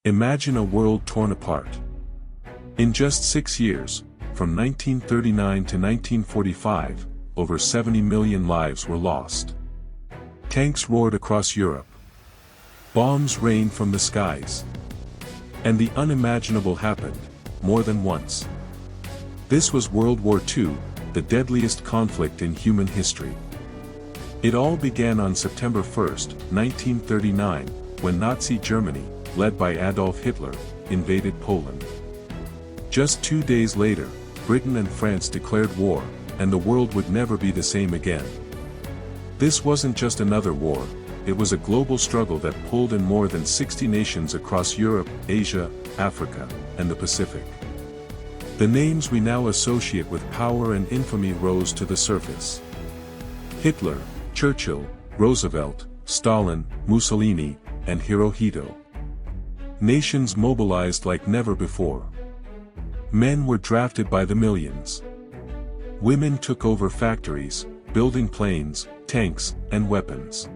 Imagine a world torn apart. In just 6 years, from 1939 to 1945, over 70 million lives were lost. Tanks roared across Europe. Bombs rained from the skies. And the unimaginable happened, more than once. This was World War II, the deadliest conflict in human history. It all began on September 1, 1939, when Nazi Germany, led by Adolf Hitler, invaded Poland. Just 2 days later, Britain and France declared war, and the world would never be the same again. This wasn't just another war, it was a global struggle that pulled in more than 60 nations across Europe, Asia, Africa, and the Pacific. The names we now associate with power and infamy rose to the surface. Hitler, Churchill, Roosevelt, Stalin, Mussolini, and Hirohito. Nations mobilized like never before. Men were drafted by the millions. Women took over factories, building planes, tanks, and weapons.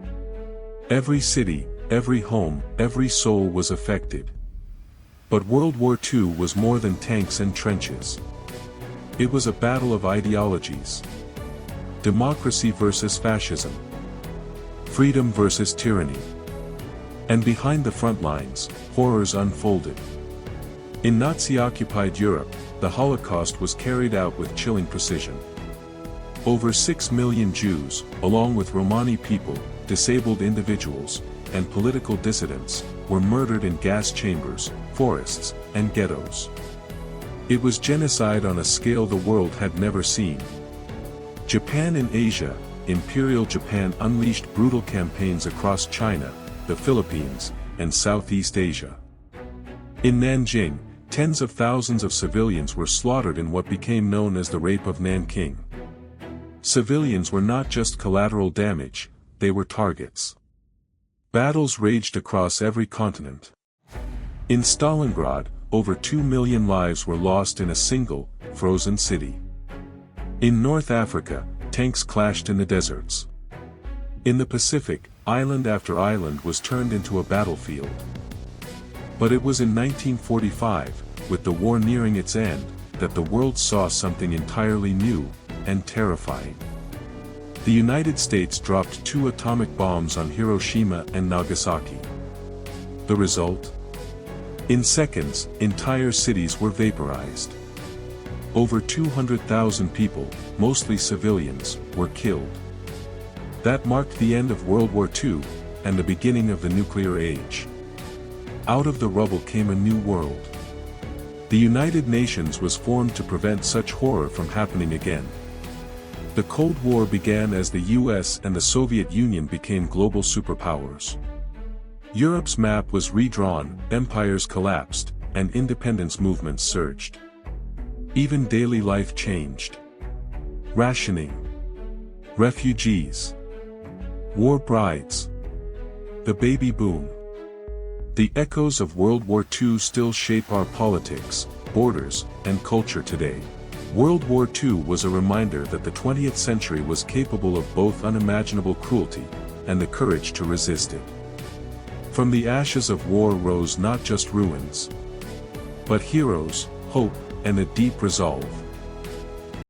Every city, every home, every soul was affected. But World War II was more than tanks and trenches. It was a battle of ideologies. Democracy versus fascism. Freedom versus tyranny. And behind the front lines, horrors unfolded. In Nazi-occupied Europe, the Holocaust was carried out with chilling precision. Over 6 million Jews, along with Romani people, disabled individuals, and political dissidents, were murdered in gas chambers, forests, and ghettos. It was genocide on a scale the world had never seen. Japan in Asia, Imperial Japan unleashed brutal campaigns across China, the Philippines, and Southeast Asia. In Nanjing, tens of thousands of civilians were slaughtered in what became known as the Rape of Nanking. Civilians were not just collateral damage, they were targets. Battles raged across every continent. In Stalingrad, over 2 million lives were lost in a single, frozen city. In North Africa, tanks clashed in the deserts. In the Pacific, island after island was turned into a battlefield. But it was in 1945, with the war nearing its end, that the world saw something entirely new, and terrifying. The United States dropped 2 atomic bombs on Hiroshima and Nagasaki. The result? In seconds, entire cities were vaporized. Over 200,000 people, mostly civilians, were killed. That marked the end of World War II, and the beginning of the nuclear age. Out of the rubble came a new world. The United Nations was formed to prevent such horror from happening again. The Cold War began as the US and the Soviet Union became global superpowers. Europe's map was redrawn, empires collapsed, and independence movements surged. Even daily life changed. Rationing. Refugees. War brides. The baby boom. The echoes of World War II still shape our politics, borders, and culture today. World War II was a reminder that the 20th century was capable of both unimaginable cruelty, and the courage to resist it. From the ashes of war rose not just ruins, but heroes, hope, and a deep resolve.